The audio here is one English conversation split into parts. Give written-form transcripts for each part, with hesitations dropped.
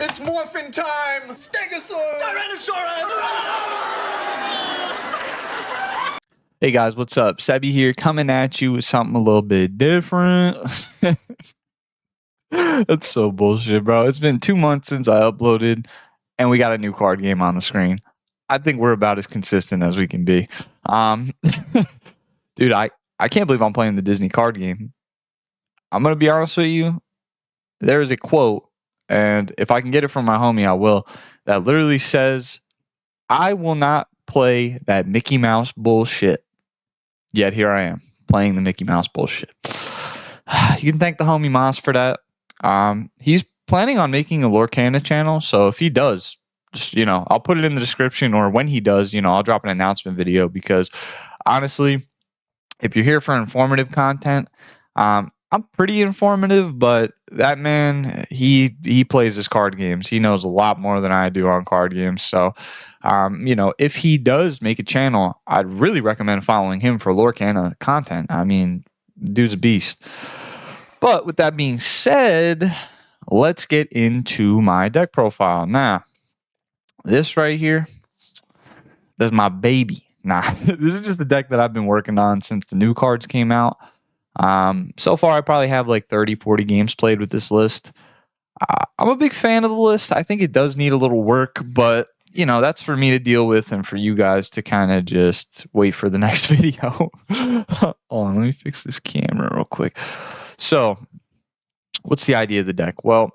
It's morphin' time! Stegosaurus! Tyrannosaurus! Hey guys, what's up? Sebi here, coming at you with something a little bit different. That's so bullshit, bro. It's been 2 months since I uploaded, and we got a new card game on the screen. I think we're about as consistent as we can be. Dude, I can't believe I'm playing the Disney card game. I'm gonna be honest with you. There is a quote, and if I can get it from my homie, I will. That literally says, "I will not play that Mickey Mouse bullshit." Yet here I am playing the Mickey Mouse bullshit. You can thank the homie Moss for that. He's planning on making a Lorcana channel, so if he does, just I'll put it in the description, or when he does, I'll drop an announcement video, because honestly, if you're here for informative content, I'm pretty informative, but that man, he plays his card games. He knows a lot more than I do on card games. So, if he does make a channel, I'd really recommend following him for Lorcana content. I mean, dude's a beast. But with that being said, let's get into my deck profile. Now, this right here, that's my baby. Nah, this is just the deck that I've been working on since the new cards came out. So far, I probably have like 30, 40 games played with this list. I'm a big fan of the list. I think it does need a little work, but that's for me to deal with and for you guys to kind of just wait for the next video. Hold on, let me fix this camera real quick. So, what's the idea of the deck? Well,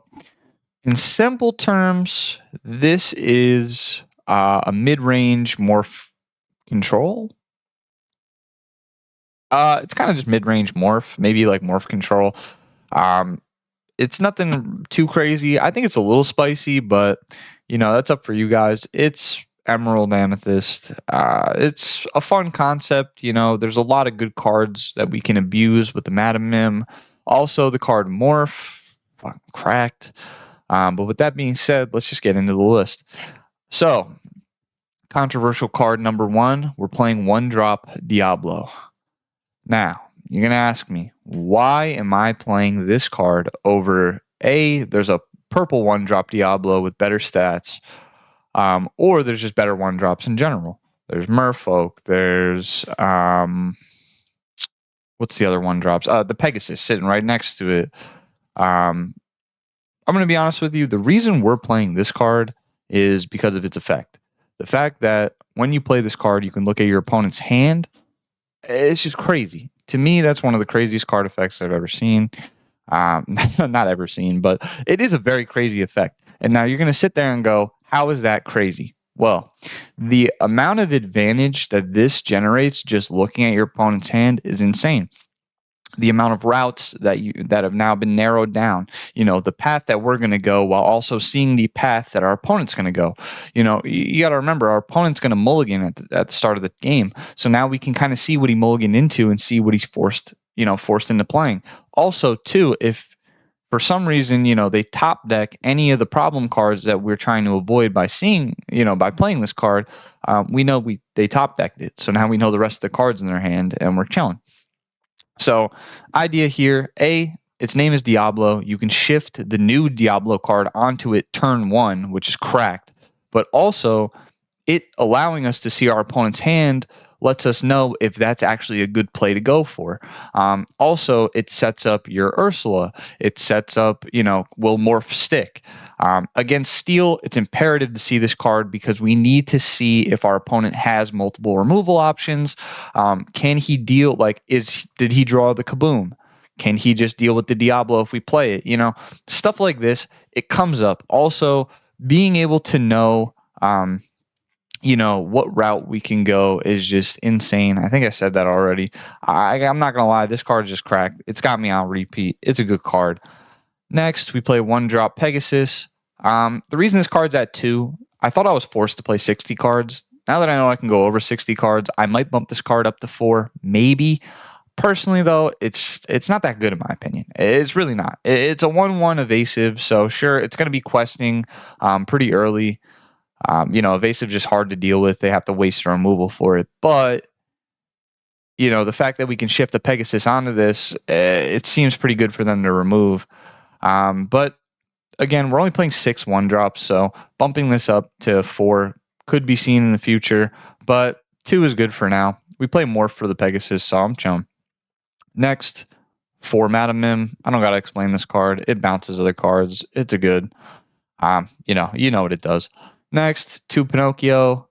in simple terms, this is a mid-range morph control. It's kind of just mid-range morph, maybe like morph control. It's nothing too crazy. I think it's a little spicy, but that's up for you guys. It's Emerald Amethyst. It's a fun concept. There's a lot of good cards that we can abuse with the Madam Mim. Also, the card Morph, fucking cracked. But with that being said, let's just get into the list. So, controversial card number 1, we're playing 1-drop Diablo. Now, you're going to ask me, why am I playing this card over there's a purple 1-drop Diablo with better stats, or there's just better 1-drops in general. There's Merfolk, there's, what's the other 1-drops? The Pegasus sitting right next to it. I'm going to be honest with you, the reason we're playing this card is because of its effect. The fact that when you play this card, you can look at your opponent's hand. It's just crazy. To me, that's one of the craziest card effects I've ever seen. Not ever seen, but it is a very crazy effect. And now you're going to sit there and go, how is that crazy? Well, the amount of advantage that this generates just looking at your opponent's hand is insane. The amount of routes that have now been narrowed down, the path that we're going to go, while also seeing the path that our opponent's going to go. You got to remember, our opponent's going to mulligan at the start of the game, so now we can kind of see what he mulliganed into and see what he's forced into playing. Also, too, if for some reason they top deck any of the problem cards that we're trying to avoid by by playing this card, we know they top decked it, so now we know the rest of the cards in their hand and we're chilling. So, idea here, its name is Diablo. You can shift the new Diablo card onto it turn 1, which is cracked. But also, it allowing us to see our opponent's hand lets us know if that's actually a good play to go for. Also, it sets up your Ursula. It sets up, will morph stick. Against Steel, it's imperative to see this card because we need to see if our opponent has multiple removal options. Can he deal, did he draw the Kaboom? Can he just deal with the Diablo if we play it? Stuff like this, it comes up. Also, being able to know, what route we can go is just insane. I think I said that already. I'm not going to lie, this card is just cracked. It's got me on repeat. It's a good card. Next, we play 1-drop Pegasus. The reason this card's at 2, I thought I was forced to play 60 cards. Now that I know I can go over 60 cards, I might bump this card up to 4, maybe. Personally, though, it's not that good in my opinion. It's really not. It's a 1/1 evasive, so sure, it's going to be questing pretty early. Evasive just hard to deal with. They have to waste a removal for it. But, the fact that we can shift the Pegasus onto this, it seems pretty good for them to remove. But again, we're only playing 6 1-drops, so bumping this up to 4 could be seen in the future, but 2 is good for now. We play Morph for the Pegasus, so I'm chilling. Next, 4 Madamim. I don't gotta explain this card. It bounces other cards. It's a good. You know what it does. Next, 2 Pinocchio.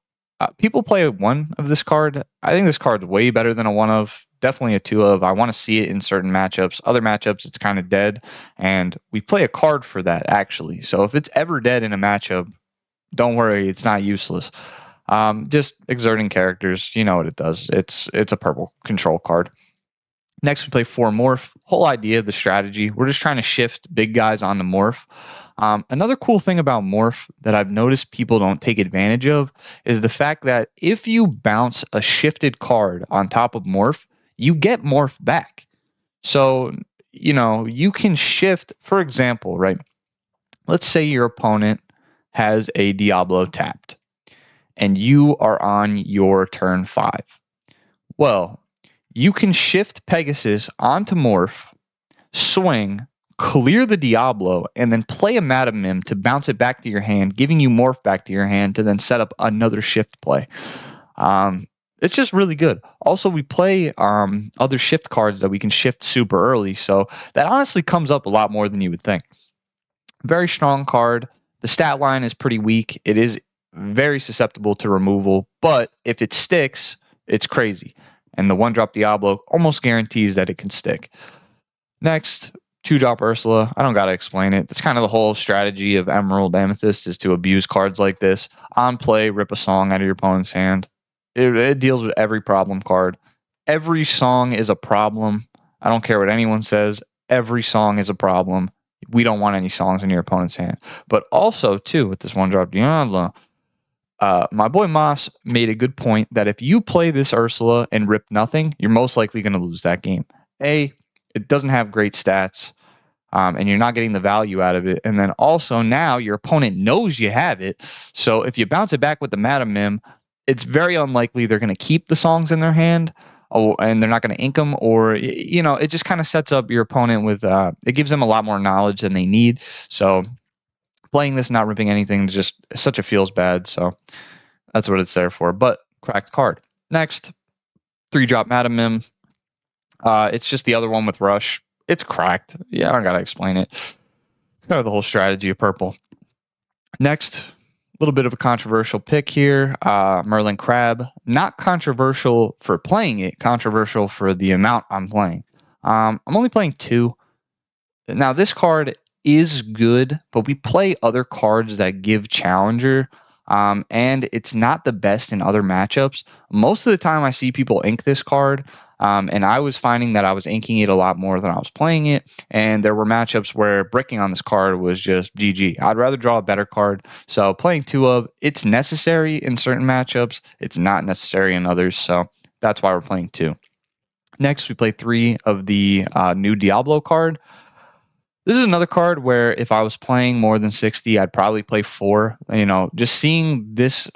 People play 1 of this card. I think this card's way better than a 1 of. Definitely a 2 of. I want to see it in certain matchups. Other matchups, it's kind of dead, and we play a card for that actually. So if it's ever dead in a matchup, don't worry, it's not useless. Just exerting characters. You know what it does. It's a purple control card. Next, we play 4 Morph. Whole idea of the strategy, we're just trying to shift big guys onto Morph. Another cool thing about Morph that I've noticed people don't take advantage of is the fact that if you bounce a shifted card on top of Morph, you get Morph back. So, you can shift, for example, right? Let's say your opponent has a Diablo tapped and you are on your turn 5. Well, you can shift Pegasus onto Morph, swing, clear the Diablo, and then play a Madamim to bounce it back to your hand, giving you Morph back to your hand to then set up another shift play. It's just really good. Also, we play other shift cards that we can shift super early, so that honestly comes up a lot more than you would think. Very strong card. The stat line is pretty weak. It is very susceptible to removal, but if it sticks, it's crazy. And the 1-drop Diablo almost guarantees that it can stick. Next, 2-drop Ursula. I don't got to explain it. That's kind of the whole strategy of Emerald Amethyst is to abuse cards like this. On play, rip a song out of your opponent's hand. It deals with every problem card. Every song is a problem. I don't care what anyone says. Every song is a problem. We don't want any songs in your opponent's hand. But also, too, with this 1-drop Diablo, my boy Moss made a good point that if you play this Ursula and rip nothing, you're most likely going to lose that game. It doesn't have great stats, and you're not getting the value out of it. And then also now your opponent knows you have it. So if you bounce it back with the Madamim, it's very unlikely they're going to keep the songs in their hand, and they're not going to ink them, or it just kind of sets up your opponent with it gives them a lot more knowledge than they need. So playing this, not ripping anything, just such a feels bad. So that's what it's there for. But cracked card. Next, 3-drop Madamim. It's just the other one with Rush. It's cracked. Yeah, I don't gotta explain it. It's kind of the whole strategy of purple. Next, a little bit of a controversial pick here. Merlin Crab. Not controversial for playing it, controversial for the amount I'm playing. I'm only playing 2. Now, this card is good, but we play other cards that give Challenger, and it's not the best in other matchups. Most of the time I see people ink this card, and I was finding that I was inking it a lot more than I was playing it, and there were matchups where bricking on this card was just GG. I'd rather draw a better card, so playing 2 of, it's necessary in certain matchups, it's not necessary in others, so that's why we're playing 2. Next, we play 3 of the new Diablo card. This is another card where if I was playing more than 60, I'd probably play 4. Just seeing this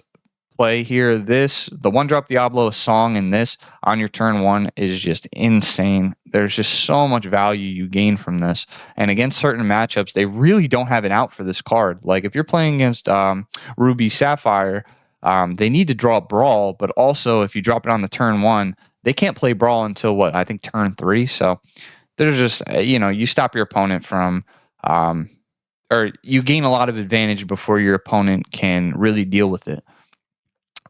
play here, the 1-drop Diablo song in this on your turn 1 is just insane. There's just so much value you gain from this. And against certain matchups, they really don't have an out for this card. Like if you're playing against Ruby Sapphire, they need to draw Brawl, but also if you drop it on the turn 1, they can't play Brawl until I think turn 3. So there's just, you stop your opponent from, or you gain a lot of advantage before your opponent can really deal with it.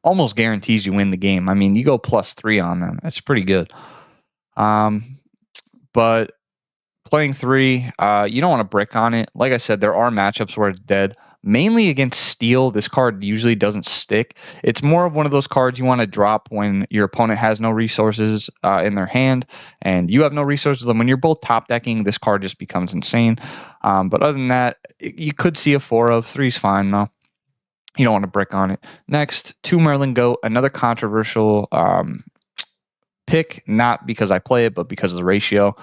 Almost guarantees you win the game. I mean, you go +3 on them. That's pretty good. But playing 3, you don't want to brick on it. Like I said, there are matchups where it's dead. Mainly against Steel, this card usually doesn't stick. It's more of one of those cards you want to drop when your opponent has no resources in their hand and you have no resources. And when you're both top decking, this card just becomes insane. But other than that, you could see a 4 of. 3's fine, though. You don't want to brick on it. Next, 2 Merlin Goat, another controversial pick, not because I play it, but because of the ratio.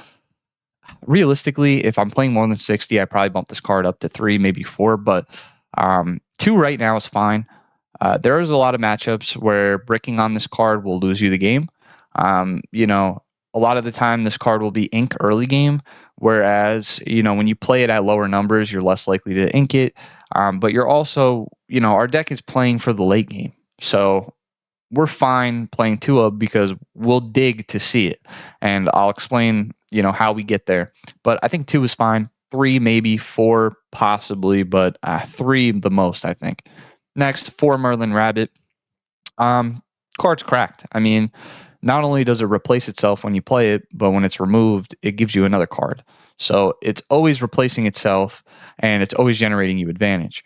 Realistically, if I'm playing more than 60, I probably bump this card up to 3, maybe 4, but 2 right now is fine. There's a lot of matchups where bricking on this card will lose you the game. A a lot of the time this card will be ink early game, whereas when you play it at lower numbers, you're less likely to ink it. But you're also, our deck is playing for the late game, so we're fine playing 2 of because we'll dig to see it, and I'll explain how we get there. But I think 2 is fine. 3, maybe 4, possibly, but 3 the most, I think. Next, 4 Merlin Rabbit. Um, Card's cracked. I mean, not only does it replace itself when you play it, but when it's removed, it gives you another card. So it's always replacing itself, and it's always generating you advantage.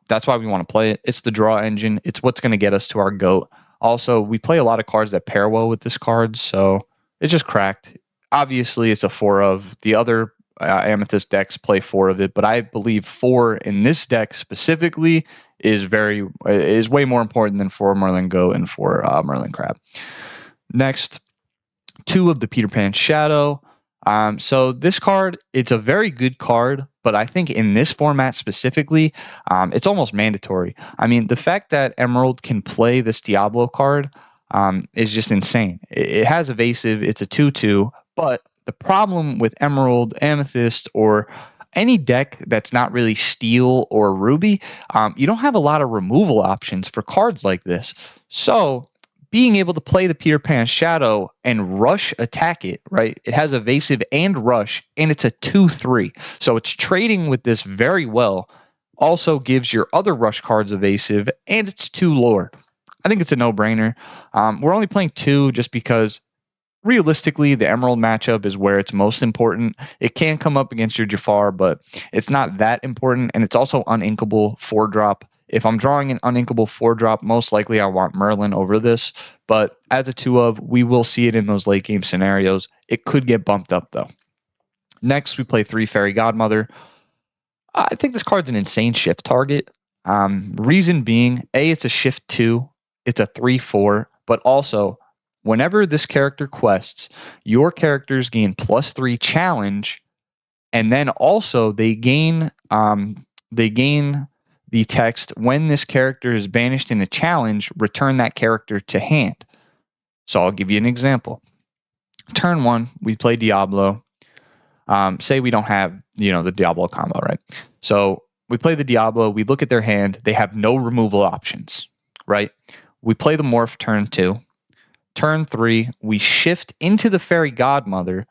That's why we want to play it. It's the draw engine. It's what's going to get us to our GOAT. Also, we play a lot of cards that pair well with this card, so it's just cracked. Obviously, it's a 4 of. The other Amethyst decks play 4 of it, but I believe 4 in this deck specifically is way more important than 4 Merlin Goat and 4 Merlin Crab. Next, 2 of the Peter Pan Shadow. So this card, it's a very good card, but I think in this format specifically, it's almost mandatory. I mean, the fact that Emerald can play this Diablo card is just insane. It has evasive, it's a 2/2, but the problem with Emerald, Amethyst, or any deck that's not really Steel or Ruby, you don't have a lot of removal options for cards like this. So being able to play the Peter Pan Shadow and rush attack it, right? It has evasive and rush, and it's a 2/3. So it's trading with this very well. Also gives your other rush cards evasive, and it's 2 lore. I think it's a no-brainer. We're only playing 2 just because realistically, the Emerald matchup is where it's most important. It can come up against your Jafar, but it's not that important, and it's also uninkable 4-drop. If I'm drawing an uninkable 4-drop, most likely I want Merlin over this, but as a 2 of, we will see it in those late game scenarios. It could get bumped up, though. Next, we play 3 Fairy Godmother. I think this card's an insane shift target. Reason being, A, it's a shift 2, it's a 3/4, but also whenever this character quests, your characters gain +3 challenge, and then also they gain the text when this character is banished in a challenge, return that character to hand. So I'll give you an example. Turn 1, we play Diablo. Say we don't have the Diablo combo, right? So we play the Diablo, we look at their hand, they have no removal options, right? We play the Morph turn 2. Turn 3, we shift into the Fairy Godmother.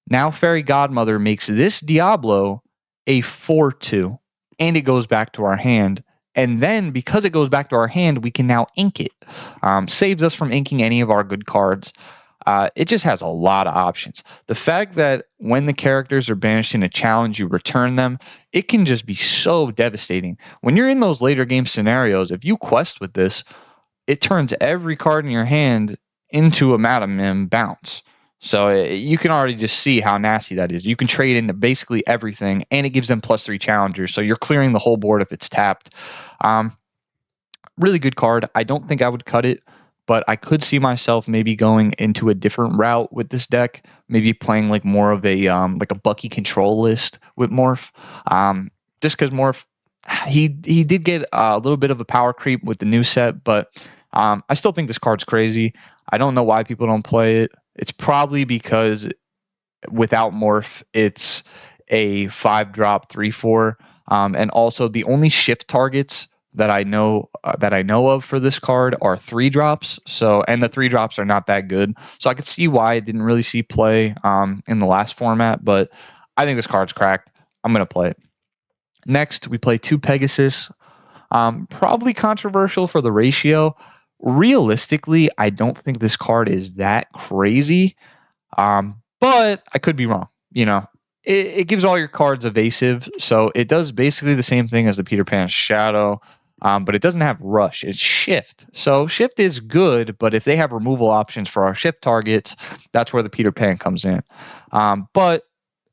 Now Fairy Godmother makes this Diablo a 4/2, and it goes back to our hand. And then because it goes back to our hand, we can now ink it. Saves us from inking any of our good cards. It just has a lot of options. The fact that when the characters are banished in a challenge, you return them, it can just be so devastating. When you're in those later game scenarios, if you quest with this, it turns every card in your hand into a Madam bounce. So you can already just see how nasty that is. You can trade into basically everything, and it gives them +3 challengers. So you're clearing the whole board if it's tapped. Really good card. I don't think I would cut it, but I could see myself maybe going into a different route with this deck. Maybe playing like more of a Bucky control list with Morph. Just because Morph, he did get a little bit of a power creep with the new set, but I still think this card's crazy. I don't know why people don't play it. It's probably because without Morph, it's a 5-drop 3/4, and also the only shift targets that I know of for this card are 3-drops. So, and the 3-drops are not that good. So I could see why it didn't really see play in the last format, but I think this card's cracked. I'm gonna play it. Next, we play 2 Pegasus. Probably controversial for the ratio. Realistically, I don't think this card is that crazy, but I could be wrong. It gives all your cards evasive, so it does basically the same thing as the Peter Pan Shadow, but it doesn't have rush. It's shift. So shift is good, but if they have removal options for our shift targets, that's where the Peter Pan comes in. But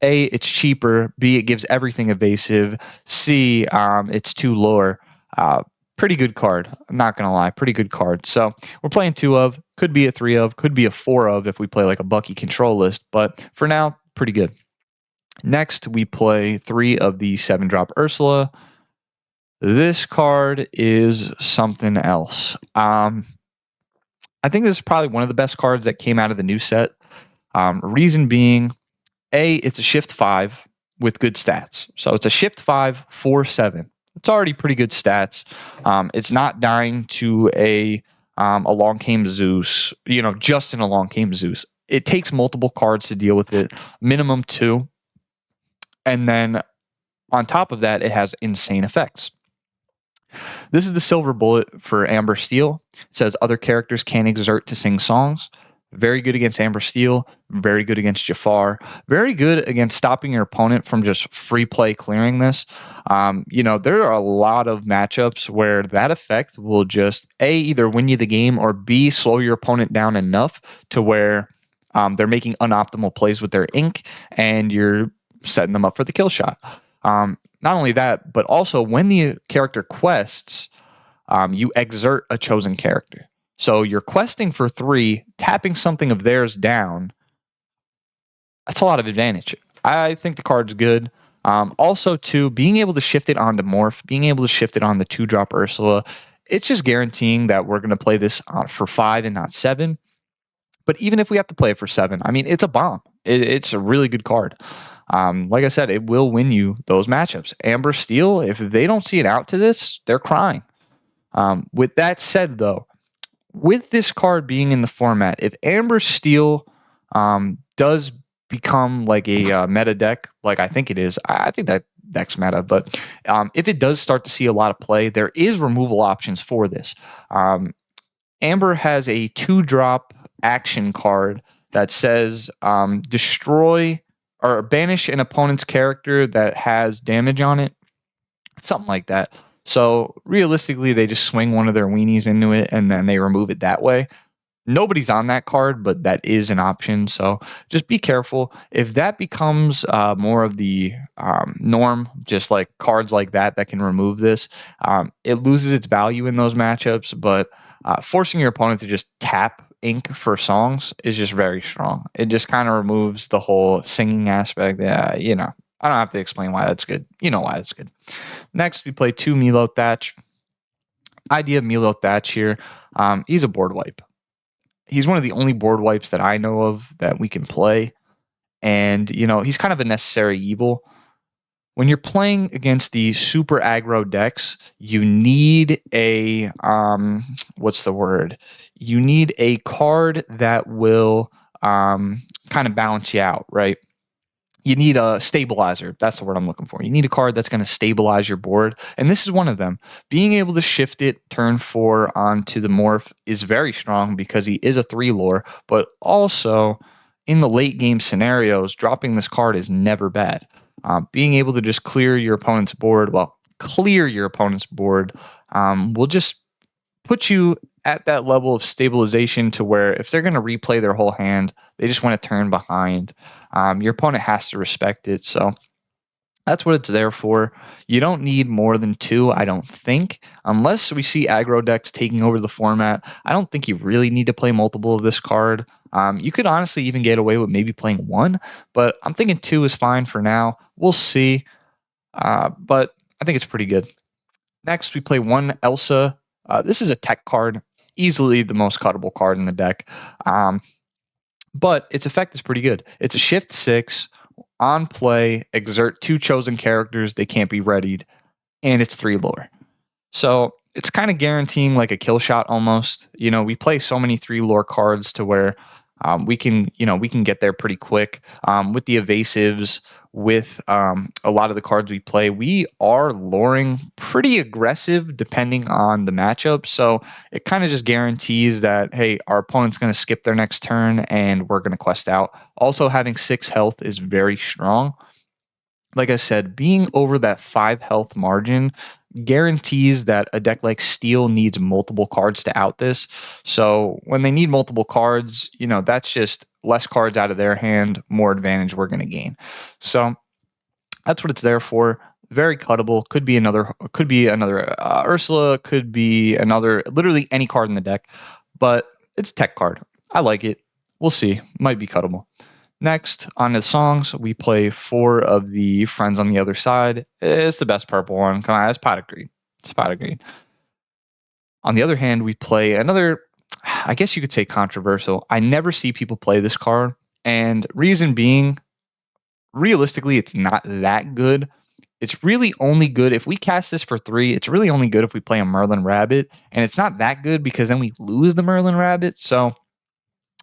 A, it's cheaper. B, it gives everything evasive. C, it's 2 lore. Pretty good card. I'm not going to lie. Pretty good card. So we're playing 2 of. Could be a 3 of. Could be a 4 of if we play like a Bucky control list. But for now, pretty good. Next, we play 3 of the 7-drop Ursula. This card is something else. I think this is probably one of the best cards that came out of the new set. Reason being, it's a shift 5 with good stats. So it's a shift 5, 4, 7. It's already pretty good stats. It's not dying to a long came Zeus, just in a long came Zeus. It takes multiple cards to deal with it, minimum 2. And then on top of that, it has insane effects. This is the silver bullet for Amber Steel. It says other characters can exert to sing songs. Very good against Amber Steel. Very good against Jafar. Very good against stopping your opponent from just free play clearing this. There are a lot of matchups where that effect will just either win you the game or B, slow your opponent down enough to where they're making unoptimal plays with their ink and you're setting them up for the kill shot. Not only that, but also when the character quests, you exert a chosen character. So you're questing for 3, tapping something of theirs down. That's a lot of advantage. I think the card's good. Also, too, being able to shift it onto Morph, being able to shift it on the 2-drop Ursula, it's just guaranteeing that we're going to play this for 5 and not 7. But even if we have to play it for 7, I mean, it's a bomb. It's a really good card. Like I said, it will win you those matchups. Amber Steel, if they don't see it out to this, they're crying. With that said, though, with this card being in the format, if Amber Steel does become like a meta deck, like I think it is, I think that deck's meta, but if it does start to see a lot of play, there is removal options for this. Amber has a 2-drop action card that says destroy or banish an opponent's character that has damage on it, something like that. So realistically, they just swing one of their weenies into it and then they remove it that way. Nobody's on that card, but that is an option. So just be careful. If that becomes more of the norm, just like cards like that can remove this, it loses its value in those matchups. But forcing your opponent to just tap ink for songs is just very strong. It just kind of removes the whole singing aspect. I don't have to explain why that's good. You know why that's good. Next, we play 2 Milo Thatch. Idea of Milo Thatch here, he's a board wipe. He's one of the only board wipes that I know of that we can play. And, he's kind of a necessary evil. When you're playing against the super aggro decks, you need a, what's the word? You need a card that will kind of balance you out, right? You need a stabilizer. That's the word I'm looking for. You need a card that's going to stabilize your board. And this is one of them. Being able to shift it turn 4 onto the Morph is very strong because he is a 3 lore. But also, in the late game scenarios, dropping this card is never bad. Being able to just clear your opponent's board, will just put you at that level of stabilization to where if they're going to replay their whole hand, they just want to turn behind. Your opponent has to respect it. So that's what it's there for. You don't need more than 2, I don't think. Unless we see aggro decks taking over the format, I don't think you really need to play multiple of this card. You could honestly even get away with maybe playing 1, but I'm thinking 2 is fine for now. We'll see. But I think it's pretty good. Next, we play 1 Elsa. This is a tech card, easily the most cuttable card in the deck. But its effect is pretty good. It's a shift 6, on play, exert 2 chosen characters, they can't be readied, and it's 3 lore. So it's kind of guaranteeing like a kill shot almost. We play so many 3 lore cards to where we can get there pretty quick. With the evasives, with a lot of the cards we play, we are luring pretty aggressive depending on the matchup. So it kind of just guarantees that, hey, our opponent's going to skip their next turn and we're going to quest out. Also, having 6 health is very strong. Like I said, being over that 5 health margin guarantees that a deck like Steel needs multiple cards to out this. So when they need multiple cards, that's just less cards out of their hand, more advantage we're going to gain. So that's what it's there for. Very cuttable. Could be another Ursula, could be another, literally any card in the deck, but it's a tech card. I like it. We'll see. Might be cuttable. Next, on the songs, we play 4 of the Friends on the Other Side. It's the best purple one. Come on, it's pot of green. It's pot of green. On the other hand, we play another, I guess you could say controversial. I never see people play this card, And reason being, realistically, it's not that good. It's really only good if we cast this for 3. It's really only good if we play a Merlin Rabbit, and it's not that good because then we lose the Merlin Rabbit. So,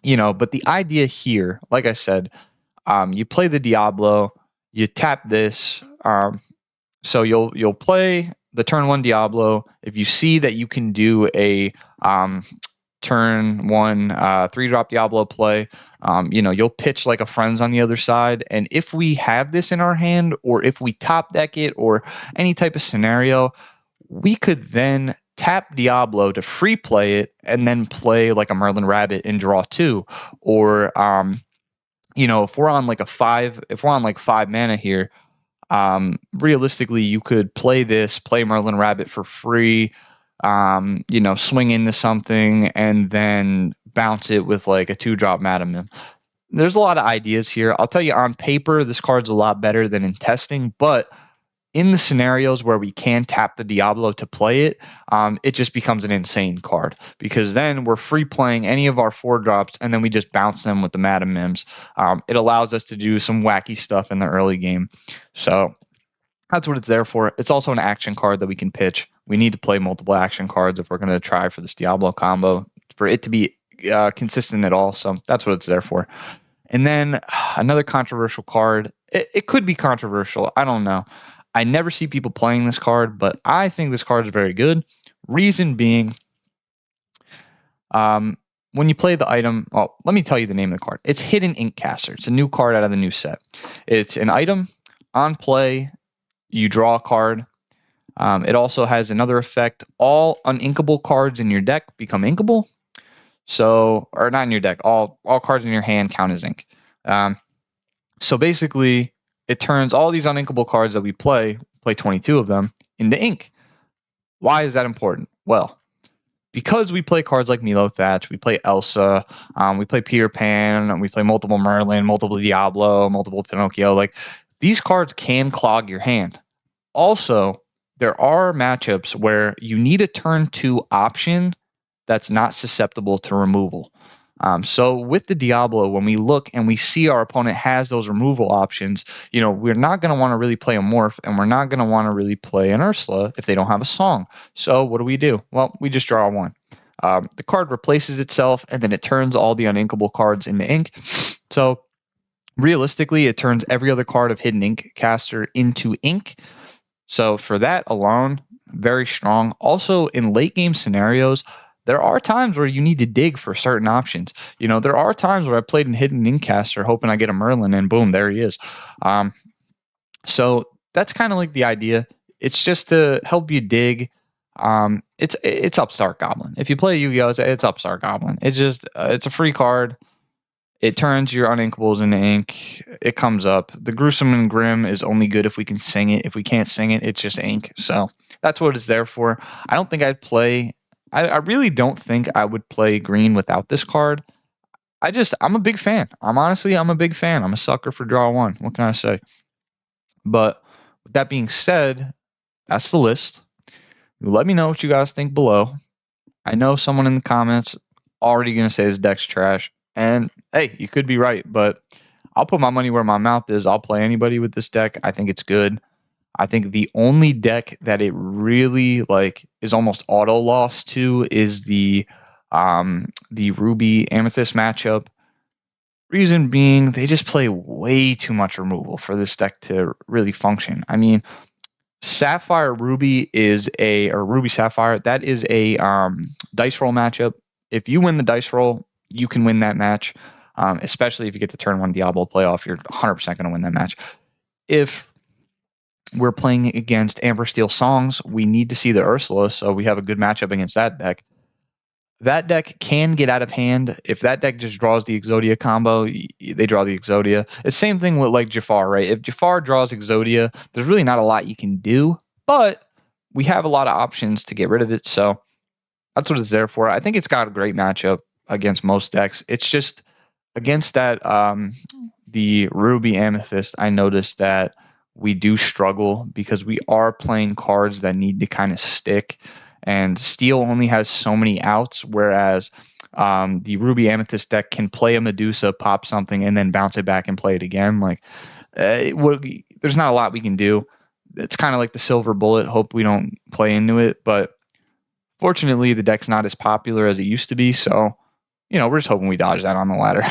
but the idea here, like I said, you play the Diablo, you tap this. So you'll play the turn 1 Diablo. If you see that you can do a turn 1 3-drop Diablo play, you'll pitch like a Friends on the other side. And if we have this in our hand, or if we top deck it, or any type of scenario, we could then tap Diablo to free play it and then play like a Merlin Rabbit and draw 2. Or if we're on like 5 mana here, realistically, you could play Merlin Rabbit for free, swing into something and then bounce it with like a 2-drop Madam. There's a lot of ideas here. I'll tell you, on paper, this card's a lot better than in testing, but in the scenarios where we can tap the Diablo to play it, it just becomes an insane card, because then we're free playing any of our 4-drops and then we just bounce them with the Madam Mims. It allows us to do some wacky stuff in the early game. So that's what it's there for. It's also an action card that we can pitch. We need to play multiple action cards if we're going to try for this Diablo combo for it to be consistent at all. So that's what it's there for. And then another controversial card. It could be controversial. I don't know. I never see people playing this card, but I think this card is very good. Reason being, when you play the item, let me tell you the name of the card. It's Hidden Inkcaster. It's a new card out of the new set. It's an item. On play, you draw a card. It also has another effect. All uninkable cards in your deck become inkable. So, or not in your deck. All cards in your hand count as ink. So basically, it turns all these uninkable cards that we play 22 of them, into ink. Why is that important? Well, because we play cards like Milo Thatch, we play Elsa, we play Peter Pan, we play multiple Merlin, multiple Diablo, multiple Pinocchio. Like, these cards can clog your hand. Also, there are matchups where you need a turn 2 option that's not susceptible to removal. So with the Diablo, when we look and we see our opponent has those removal options, we're not going to want to really play a Morph, and we're not going to want to really play an Ursula if they don't have a song. So what do? Well, we just draw 1. The card replaces itself, and then it turns all the uninkable cards into ink. So realistically, it turns every other card of Hidden Inkcaster into ink. So for that alone, very strong. Also, in late game scenarios, there are times where you need to dig for certain options. There are times where I played in Hidden Inkcaster hoping I get a Merlin, and boom, there he is. So that's kind of like the idea. It's just to help you dig. It's Upstart Goblin. If you play Yu-Gi-Oh, it's Upstart Goblin. It's a free card. It turns your uninkables into ink. It comes up. The Gruesome and Grim is only good if we can sing it. If we can't sing it, it's just ink. So that's what it's there for. I don't think I'd play. I really don't think I would play green without this card. I'm a big fan. I'm a big fan. I'm a sucker for draw 1. What can I say? But with that being said, that's the list. Let me know what you guys think below. I know someone in the comments already going to say this deck's trash. And hey, you could be right, but I'll put my money where my mouth is. I'll play anybody with this deck. I think it's good. I think the only deck that it really is almost auto loss to is the Ruby Amethyst matchup. Reason being, they just play way too much removal for this deck to really function. I mean, Sapphire Ruby or Ruby Sapphire, that is a dice roll matchup. If you win the dice roll, you can win that match, especially if you get the turn 1 Diablo playoff. You're 100% going to win that match. If we're playing against Amber Steel Songs, we need to see the Ursula, so we have a good matchup against that deck. That deck can get out of hand. If that deck just draws the Exodia combo, they draw the Exodia. It's the same thing with Jafar, right? If Jafar draws Exodia, there's really not a lot you can do, but we have a lot of options to get rid of it, so that's what it's there for. I think it's got a great matchup against most decks. It's just against that the Ruby Amethyst, I noticed that we do struggle because we are playing cards that need to kind of stick, and Steel only has so many outs, whereas The Ruby Amethyst deck can play a Medusa, pop something, and then bounce it back and play it again. Like, there's not a lot we can do. It's kind of like the Silver Bullet. Hope we don't play into it, but fortunately, the deck's not as popular as it used to be. So, we're just hoping we dodge that on the ladder.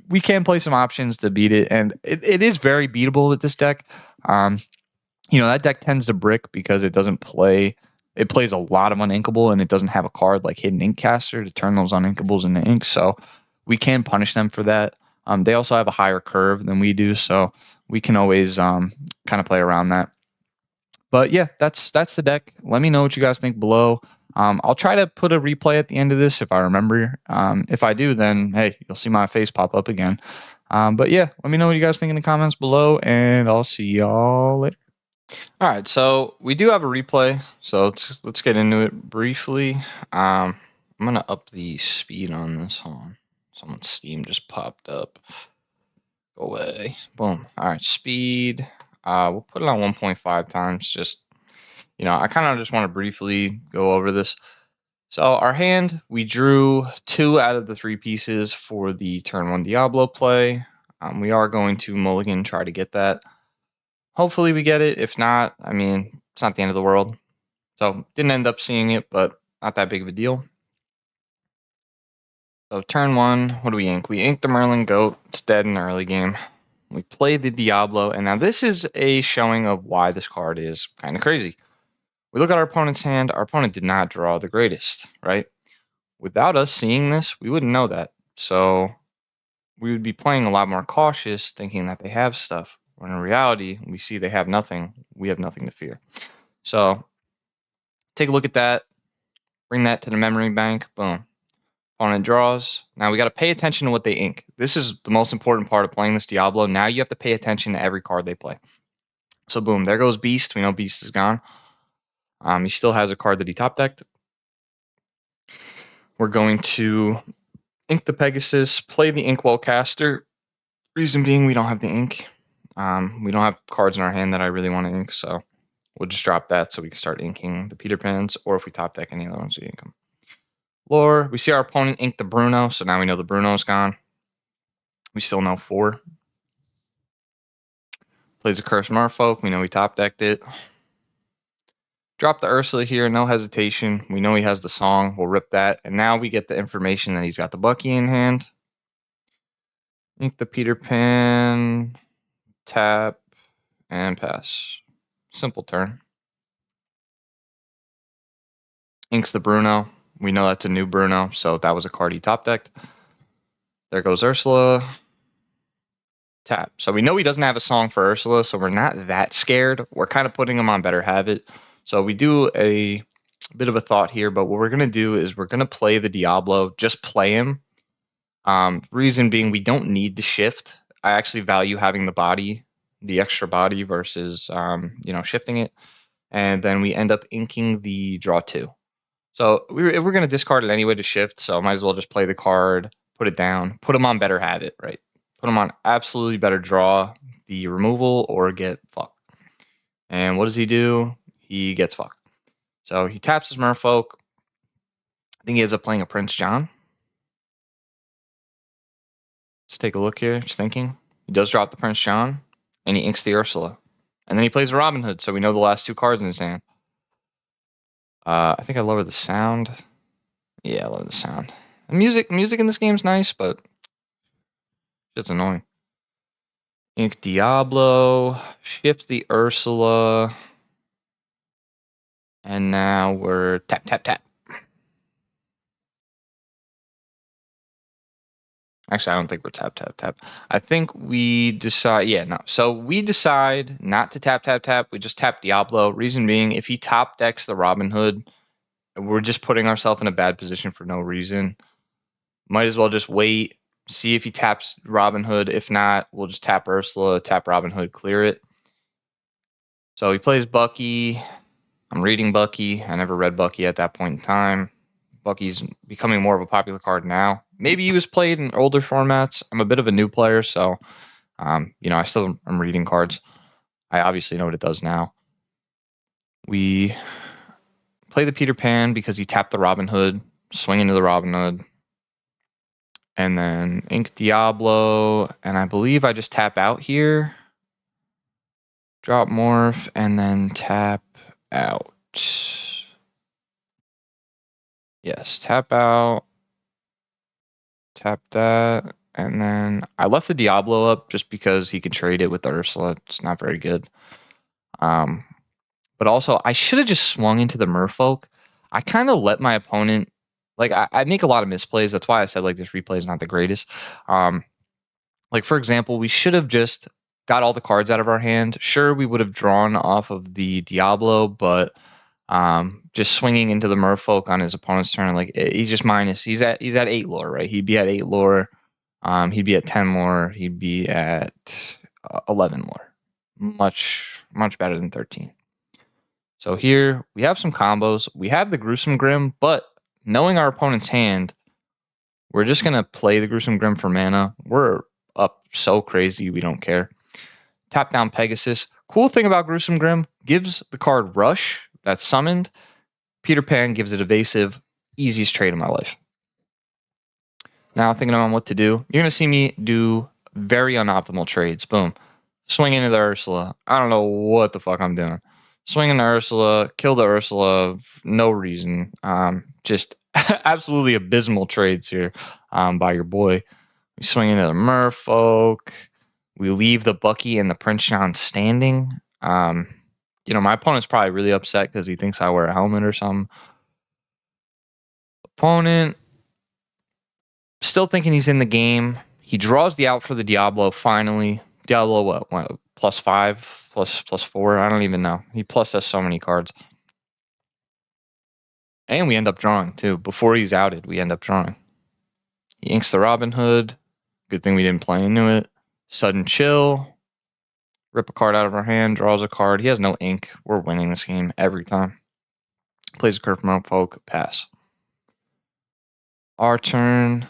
We can play some options to beat it, and it is very beatable with this deck. That deck tends to brick because it doesn't play. It plays a lot of uninkable, and it doesn't have a card like Hidden Inkcaster to turn those uninkables into ink. So we can punish them for that. They also have a higher curve than we do, so we can always kind of play around that. But yeah, that's the deck. Let me know what you guys think below. I'll try to put a replay at the end of this if I remember. If I do, then hey, you'll see my face pop up again. But yeah, let me know what you guys think in the comments below, and I'll see y'all later. All right, so we do have a replay, so let's get into it briefly. I'm gonna up the speed on this. Hold on, someone's Steam just popped up. Go away. Boom. All right, speed. We'll put it on 1.5 times. Just I kind of just want to briefly go over this. So our hand, we drew 2 out of the 3 pieces for the turn 1 Diablo play. We are going to mulligan, try to get that. Hopefully we get it. If not, I mean, it's not the end of the world. So didn't end up seeing it, but not that big of a deal. So turn 1, what do we ink? We ink the Merlin Goat. It's dead in the early game. We play the Diablo, and now this is a showing of why this card is kind of crazy. We look at our opponent's hand. Our opponent did not draw the greatest, right? Without us seeing this, we wouldn't know that. So we would be playing a lot more cautious, thinking that they have stuff. When in reality, we see they have nothing. We have nothing to fear. So take a look at that. Bring that to the memory bank. Boom. Opponent draws. Now we got to pay attention to what they ink. This is the most important part of playing this Diablo. Now you have to pay attention to every card they play. So boom, there goes Beast. We know Beast is gone. He still has a card that he top decked. We're going to ink the Pegasus, play the Inkwell Caster. Reason being, we don't have the ink. We don't have cards in our hand that I really want to ink, so we'll just drop that so we can start inking the Peter Pans, or if we top deck any other ones, we ink them. Lore, we see our opponent ink the Bruno, so now we know the Bruno's gone. We still know 4. Plays a Cursed Merfolk, we know he top decked it. Drop the Ursula here, no hesitation. We know he has the song, we'll rip that. And now we get the information that he's got the Bucky in hand. Ink the Peter Pan, tap, and pass. Simple turn. Inks the Bruno. We know that's a new Bruno, so that was a card he top decked. There goes Ursula. Tap. So we know he doesn't have a song for Ursula, so we're not that scared. We're kind of putting him on better habit. So we do a bit of a thought here, but what we're going to do is we're going to play the Diablo, just play him. Reason being, we don't need to shift. I actually value having the body, the extra body versus, shifting it. And then we end up inking the draw 2. So we're going to discard it anyway to shift, so might as well just play the card, put it down, put him on better habit, right? Put him on absolutely better draw the removal or get fucked. And what does he do? He gets fucked. So he taps his Merfolk. I think he ends up playing a Prince John. Let's take a look here. Just thinking. He does drop the Prince John, and he inks the Ursula. And then he plays a Robin Hood, so we know the last 2 cards in his hand. I think I lower the sound. Yeah, I love the sound. The music in this game is nice, but it's annoying. Ink Diablo, shift the Ursula, and now we're tap, tap, tap. Actually, I don't think we're tap, tap, tap. I think we decide, So we decide not to tap, tap, tap. We just tap Diablo. Reason being, if he top decks the Robin Hood, we're just putting ourselves in a bad position for no reason. Might as well just wait, see if he taps Robin Hood. If not, we'll just tap Ursula, tap Robin Hood, clear it. So he plays Bucky. I'm reading Bucky. I never read Bucky at that point in time. Bucky's becoming more of a popular card now. Maybe he was played in older formats. I'm a bit of a new player, so I still am reading cards. I obviously know what it does now. We play the Peter Pan because he tapped the Robin Hood. swing into the Robin Hood, and then Ink Diablo, and I believe I just tap out here. Drop Morph, and then tap out. Yes, tap out. Tap that, and then I left the Diablo up just because he can trade it with the Ursula. It's not very good. But also, I should have just swung into the Merfolk. I kind of let my opponent, like, I make a lot of misplays. That's why I said, like, this replay is not the greatest. Like, for example, we should have just got all the cards out of our hand. Sure, we would have drawn off of the Diablo, but just swinging into the Merfolk on his opponent's turn, like, he's just minus. He's at 8 lore, right? He'd be at 8 lore. He'd be at 10 lore. He'd be at 11 lore. Much better than 13. So here we have some combos. We have the Gruesome Grim, but knowing our opponent's hand, we're just going to play the Gruesome Grim for mana. We're up so crazy, we don't care. Tap down Pegasus. Cool thing about Gruesome Grim, gives the card Rush, that's summoned. Peter Pan gives it Evasive. Easiest trade of my life. Now thinking on what to do. You're going to see me do very unoptimal trades. Boom. Swing into the Ursula. I don't know what the fuck I'm doing. Swing into Ursula, kill the Ursula, no reason. Just absolutely abysmal trades here by your boy. We swing into the Merfolk. We leave the Bucky and the Prince John standing. You know, my opponent's probably really upset because he thinks I wear a helmet or something. Opponent still thinking he's in the game. He draws the out for the Diablo finally. Diablo what +5, +4? I don't even know. He plus us so many cards. And we end up drawing too. Before he's outed, we end up drawing. He inks the Robin Hood. Good thing we didn't play into it. Sudden Chill. Rip a card out of our hand, draws a card. He has no ink. We're winning this game every time. Plays a Curve Merfolk, pass. Our turn.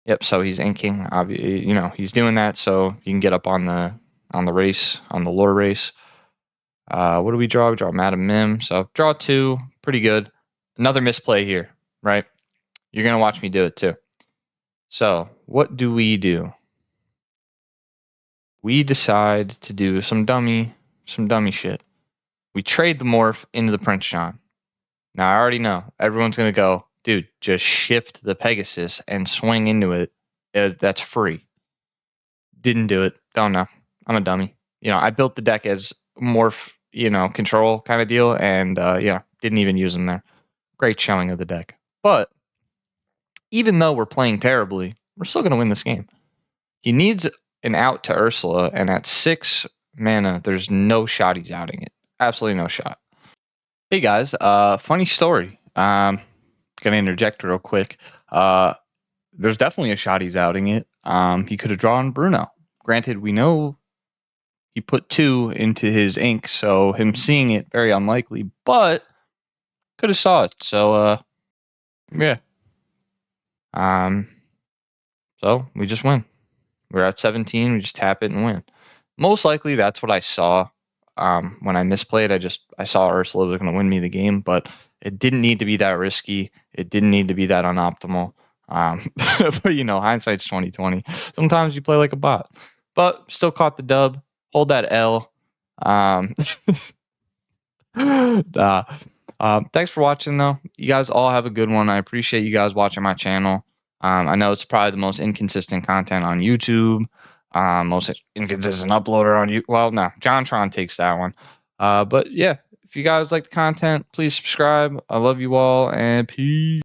Yep, so he's inking. You know, he's doing that so you can get up on the race, on the lore race. What do we draw? We draw Madam Mim. So draw 2, pretty good. Another misplay here, right? You're gonna watch me do it too. So what do? We decide to do some dummy shit. We trade the morph into the Prince John. Now I already know everyone's gonna go, dude, just shift the Pegasus and swing into it. That's free. Didn't do it. Don't know. I'm a dummy. You know, I built the deck as morph, you know, control kind of deal, and yeah, didn't even use them there. Great showing of the deck. But even though we're playing terribly, we're still gonna win this game. He needs an out to Ursula, and at 6 mana, there's no shot he's outing it. Absolutely no shot. Hey guys, funny story. Gonna interject real quick. There's definitely a shot he's outing it. He could have drawn Bruno. Granted, we know he put 2 into his ink, so him seeing it very unlikely, but could have saw it. So yeah. So we just win. We're at 17. We just tap it and win. Most likely, that's what I saw. When I misplayed, I saw Ursula was going to win me the game, but it didn't need to be that risky. It didn't need to be that unoptimal. But you know, hindsight's 2020. Sometimes you play like a bot, but still caught the dub. Hold that L. Thanks for watching, though. You guys all have a good one. I appreciate you guys watching my channel. I know it's probably the most inconsistent content on YouTube. Most inconsistent uploader on you. Well, no, JonTron takes that one. But yeah, if you guys like the content, please subscribe. I love you all, and peace.